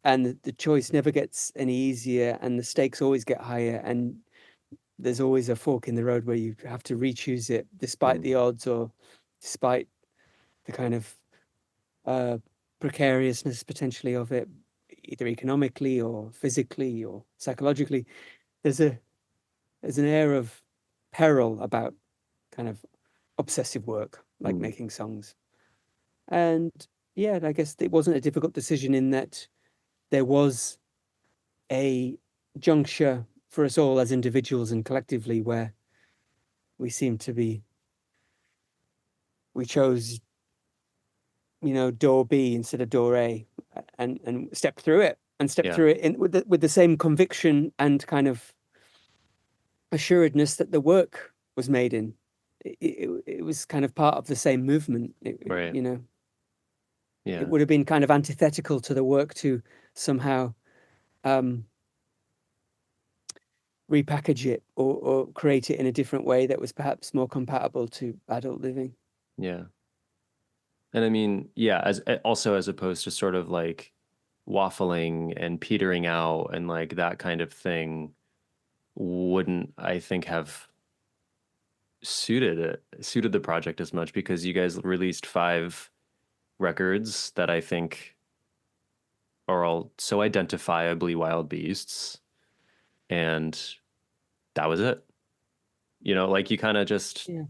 and the choice never gets any easier, and the stakes always get higher, and there's always a fork in the road where you have to re-choose it despite mm, the odds or despite the kind of uh, precariousness potentially of it, either economically or physically or psychologically. There's a there's an air of peril about kind of obsessive work like mm, making songs. And yeah, I guess it wasn't a difficult decision in that there was a juncture for us all as individuals and collectively where we seemed to be we chose, door B instead of door A, and stepped through it yeah. in with the same conviction and kind of assuredness that the work was made in. It was kind of part of the same movement. Right. It Yeah. would have been kind of antithetical to the work to somehow um, repackage it or create it in a different way that was perhaps more compatible to adult living. Yeah. And I mean, yeah, as also as opposed to sort of like waffling and petering out and like that kind of thing wouldn't, I think, have suited the project as much because you guys released 5 records that I think are all so identifiably wild beasts, and that was it. Like you kind of just, Yeah,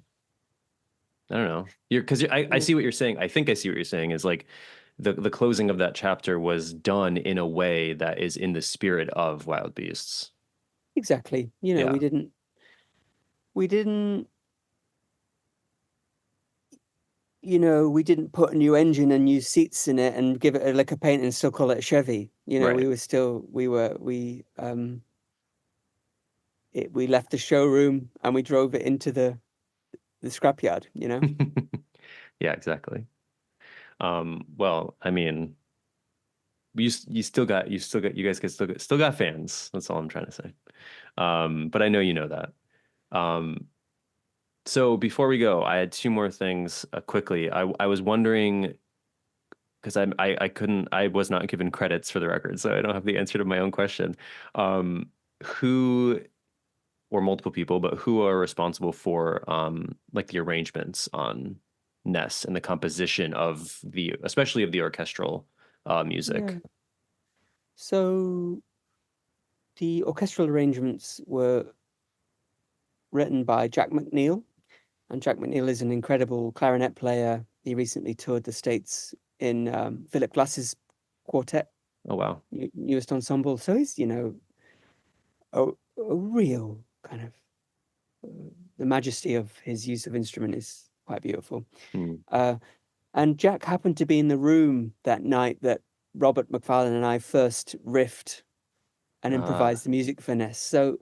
I don't know. Because I yeah, see what you're saying. I think I see what you're saying is like the closing of that chapter was done in a way that is in the spirit of Wild Beasts. exactly. Yeah. We didn't, we didn't put a new engine and new seats in it and give it a lick of paint and still call it a Chevy. Right. We were still, we left the showroom and we drove it into the scrapyard. Yeah, exactly. Well, I mean, you guys still got fans. That's all I'm trying to say. But I know you know that. Um, so before we go, I had 2 more things quickly. I was wondering because I couldn't I was not given credits for the record, so I don't have the answer to my own question. Um, who or multiple people, but who are responsible for like the arrangements on Ness and the composition of the especially of the orchestral music? Yeah. So the orchestral arrangements were written by Jack McNeil, and Jack McNeil is an incredible clarinet player. He recently toured the States in Philip Glass's quartet, Oh wow. newest ensemble. So he's, a real kind of the majesty of his use of instrument is quite beautiful. Hmm. Uh, and Jack happened to be in the room that night that Robert Macfarlane and I first riffed and Ah, improvised the music for Ness. So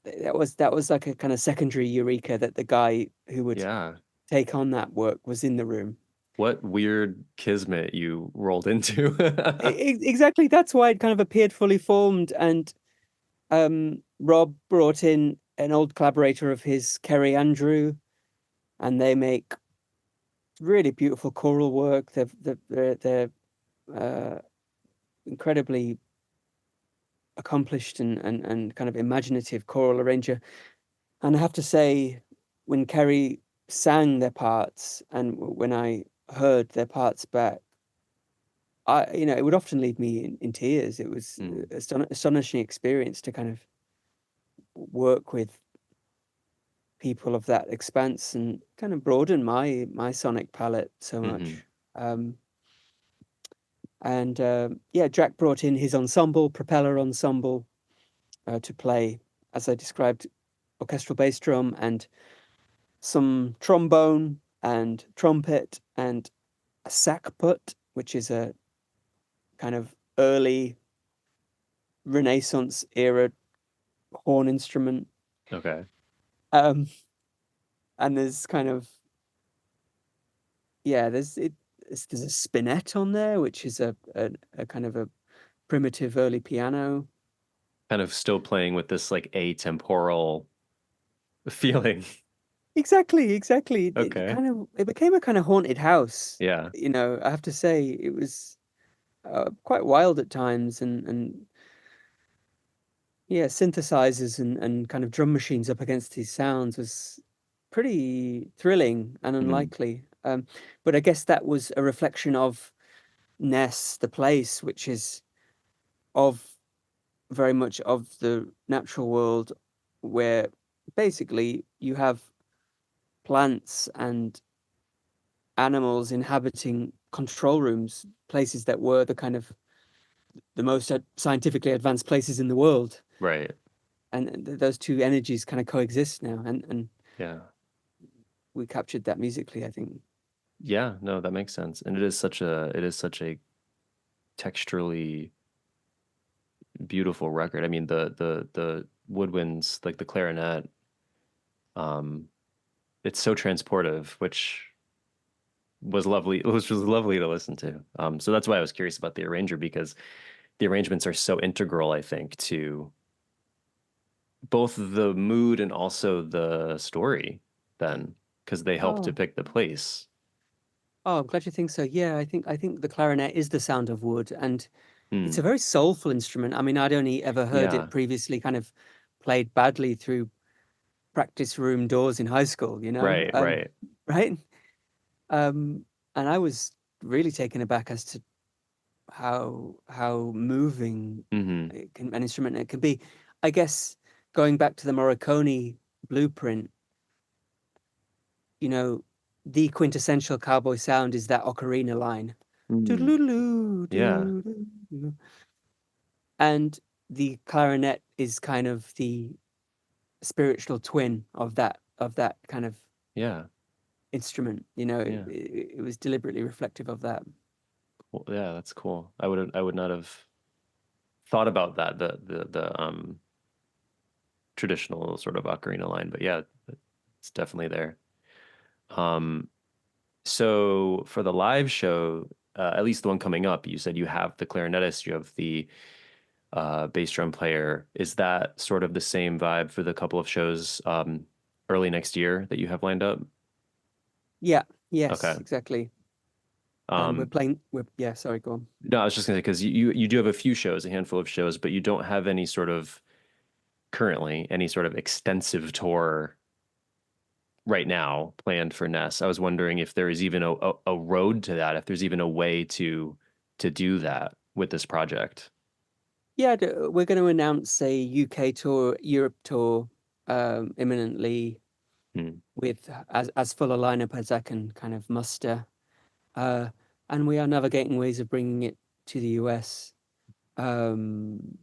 that was like a kind of secondary eureka that the guy who would yeah. take on that work was in the room. What weird kismet you rolled into. Exactly. That's why it kind of appeared fully formed. And Rob brought in an old collaborator of his, Kerry Andrew, and they make really beautiful choral work. They're incredibly accomplished and kind of imaginative choral arranger. And I have to say, when Kerry sang their parts and when I heard their parts back, it would often leave me in tears. It was astonishing experience to kind of work with people of that expanse and kind of broaden my sonic palette so much. Jack brought in his ensemble, Propeller Ensemble, to play, as I described, orchestral bass drum and some trombone and trumpet and a sackbut, which is a kind of early Renaissance era horn instrument. Okay. And there's kind of there's a spinet on there, which is a kind of a primitive early piano. Kind of still playing with this like atemporal feeling. Exactly. Okay. It became a kind of haunted house. Yeah. I have to say it was quite wild at times, and synthesizers and kind of drum machines up against these sounds was pretty thrilling and unlikely. But I guess that was a reflection of Ness, the place, which is of very much of the natural world, where basically you have plants and animals inhabiting control rooms, places that were the kind of the most scientifically advanced places in the world. Right. And those two energies kind of coexist now, and Yeah. we captured that musically, I think. Yeah, no, that makes sense. And it is such a texturally beautiful record. I mean, the woodwinds, like the clarinet, um, it's so transportive, which was lovely. Which was lovely to listen to. So that's why I was curious about the arranger, because the arrangements are so integral, I think, to both the mood and also the story. Then, because they help Oh, depict the place. I'm glad you think so. Yeah, I think the clarinet is the sound of wood, and it's a Hmm. very soulful instrument. I mean, I'd only ever heard it Yeah. previously kind of played badly through practice room doors in high school, Right. Right. right? Um, and I was really taken aback as to how moving Hmm. an instrument it can be. I guess going back to the Morricone blueprint, you know, the quintessential cowboy sound is that ocarina line. Mm. Doo-doo-doo, Yeah. doo-doo-doo. And the clarinet is kind of the spiritual twin of that kind of Yeah. instrument. You know, Yeah. it was deliberately reflective of that. Well, yeah, that's cool. I would not have thought about that, the traditional sort of ocarina line, but yeah, it's definitely there. Um, so for the live show, at least the one coming up, you said you have the clarinetist, you have the bass drum player. Is that sort of the same vibe for the couple of shows early next year that you have lined up? Yeah, Okay. yes, exactly. And Um, yeah, sorry, go on. no, I was just gonna say, because you do have a few shows, a handful of shows, but you don't have any sort of currently any sort of extensive tour right now planned for Ness. I was wondering if there is even a road to that, if there's even a way to do that with this project. Yeah, we're going to announce a UK tour, Europe tour, imminently, Hmm. with as full a lineup as I can kind of muster. Uh, and we are navigating ways of bringing it to the US. Um,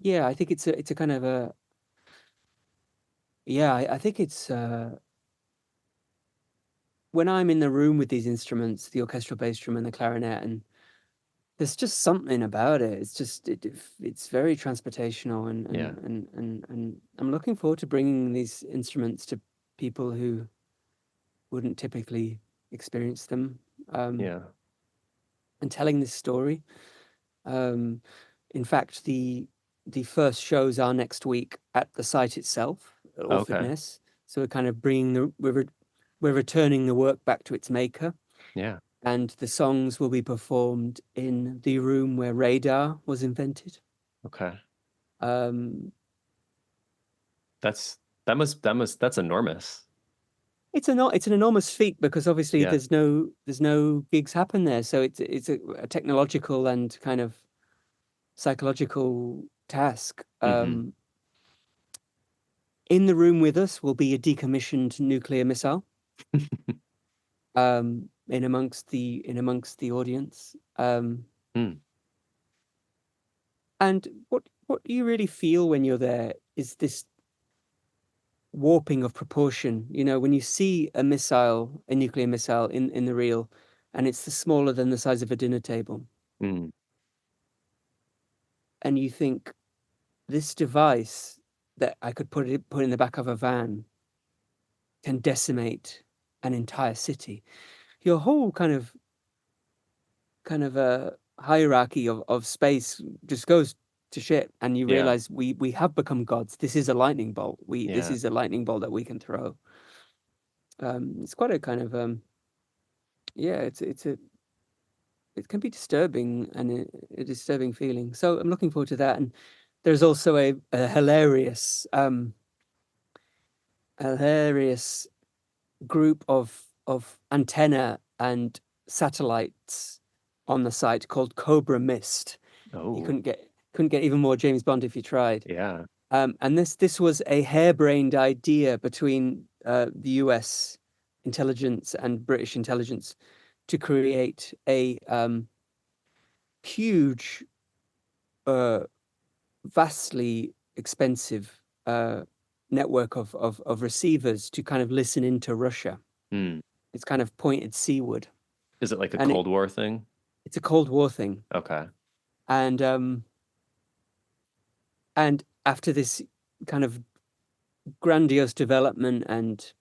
yeah, I think it's a kind of a yeah, I think it's when I'm in the room with these instruments, the orchestral bass drum and the clarinet, and there's just something about it. It's very transportational, and Yeah. I'm looking forward to bringing these instruments to people who wouldn't typically experience them. Yeah. and telling this story. In fact, the first shows are next week at the site itself, at Orford Okay. Ness. So we're kind of we're returning the work back to its maker, Yeah. and the songs will be performed in the room where radar was invented. Okay. Um, That's enormous. it's an enormous feat because obviously Yeah. there's no gigs happen there, so it's a technological and kind of psychological task. Mm-hmm. In the room with us will be a decommissioned nuclear missile. In amongst the audience. Mm. And what you really feel when you're there is this warping of proportion. You know, when you see a missile, a nuclear missile in the real, and it's smaller than the size of a dinner table, Mm. and you think this device that I could put in the back of a van can decimate an entire city. Your whole kind of a hierarchy of space just goes to shit, and you Yeah. realize we have become gods. This is a lightning bolt. This Yeah. is a lightning bolt that we can throw. It's quite a kind of yeah. It can be disturbing and a disturbing feeling. So I'm looking forward to that. And there's also a hilarious group of antenna and satellites on the site called Cobra Mist. You Oh, couldn't get even more James Bond if you tried. yeah. And this was a harebrained idea between the US intelligence and British intelligence to create a huge, uh, vastly expensive network of receivers to kind of listen into Russia. Mm. It's kind of pointed seaward, Is it like a and Cold War thing? it's a Cold War thing. Okay. And and after this kind of grandiose development and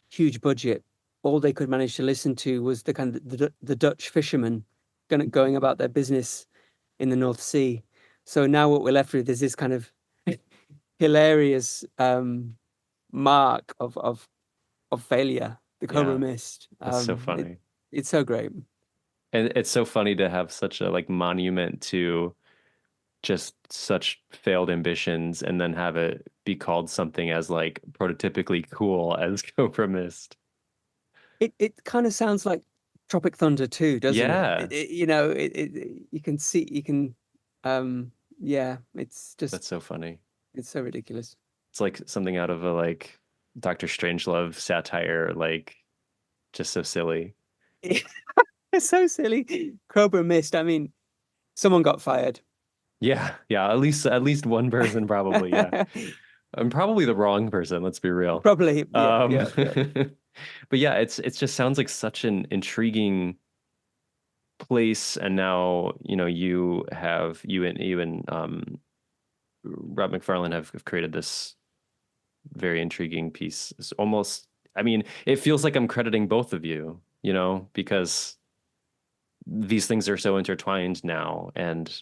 huge budget, all they could manage to listen to was the kind of the Dutch fishermen going about their business in the North Sea. So now what we're left with is this kind of hilarious mark of failure, the Cobra Yeah. Mist. That's so funny. It's so great. And it's so funny to have such a like monument to just such failed ambitions and then have it be called something as like prototypically cool as Compromised. It kind of sounds like Tropic Thunder too, doesn't it? Yeah, You know, you can see yeah, it's just that's so funny. it's so ridiculous. It's like something out of a like Doctor Strangelove satire, like just so silly. It's so silly. Cobra Mist. I mean, someone got fired. Yeah, yeah, at least one person probably, yeah. I'm probably the wrong person, let's be real. Probably, yeah, Um yeah, yeah. but yeah, it's just sounds like such an intriguing place, and now you and Rob Macfarlane have created this very intriguing piece. It's almost, I mean, it feels like I'm crediting both of you, because these things are so intertwined now. And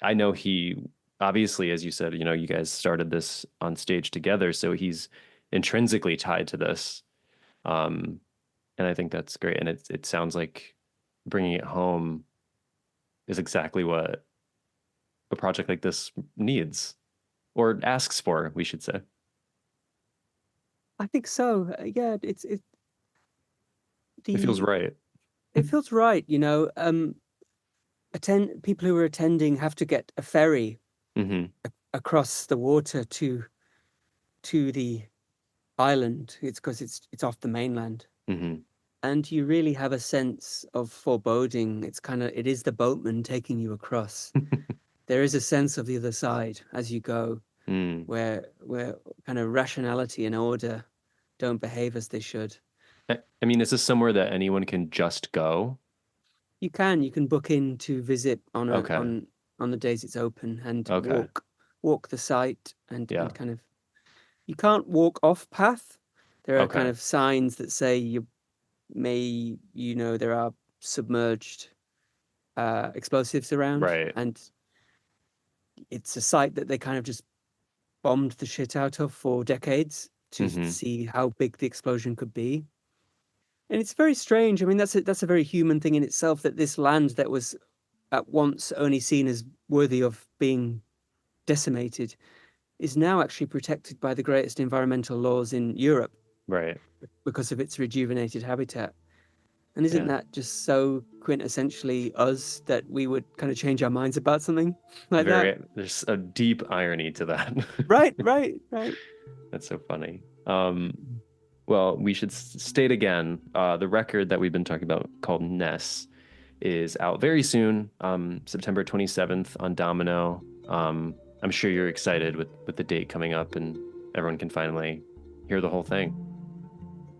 I know he obviously, as you said, you guys started this on stage together, so he's intrinsically tied to this. Um, and I think that's great. And it sounds like bringing it home is exactly what a project like this needs, or asks for, we should say. I think so. Yeah, It feels the right. it feels right. You know, attend people who are attending have to get a ferry Hmm. across the water to the island. It's because it's off the mainland, Hmm. and you really have a sense of foreboding. It is the boatman taking you across. There is a sense of the other side as you go, Mm. where kind of rationality and order don't behave as they should. I mean, is this somewhere that anyone can just go? You can book in to visit Okay. on the days it's open and Okay. walk the site Yeah. and kind of you can't walk off path. There are kind Okay. of signs that say there are submerged explosives around, Right. and it's a site that they kind of just bombed the shit out of for decades to see how big the explosion could be. And it's very strange. I mean, that's a very human thing in itself, that this land that was at once only seen as worthy of being decimated is now actually protected by the greatest environmental laws in Europe Right. because of its rejuvenated habitat. And isn't Yeah. that just so quintessentially us, that we would kind of change our minds about something like that? There's a deep irony to that. Right. That's so funny. Well, we should state again, the record that we've been talking about, called Ness, is out very soon, September 27th on Domino. I'm sure you're excited with the date coming up, and everyone can finally hear the whole thing.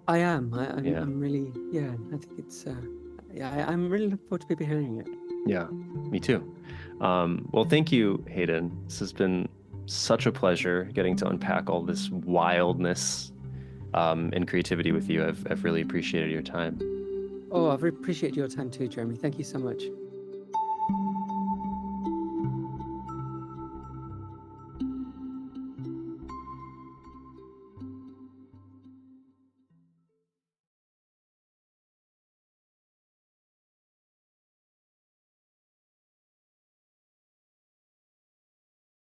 I am. Yeah. I'm really, yeah, I think it's, I'm really looking forward to people hearing it. Yeah, me too. Well, thank you, Hayden. This has been such a pleasure getting to unpack all this wildness and creativity with you. I've really appreciated your time. Oh, I've appreciated your time too, Jeremy. Thank you so much.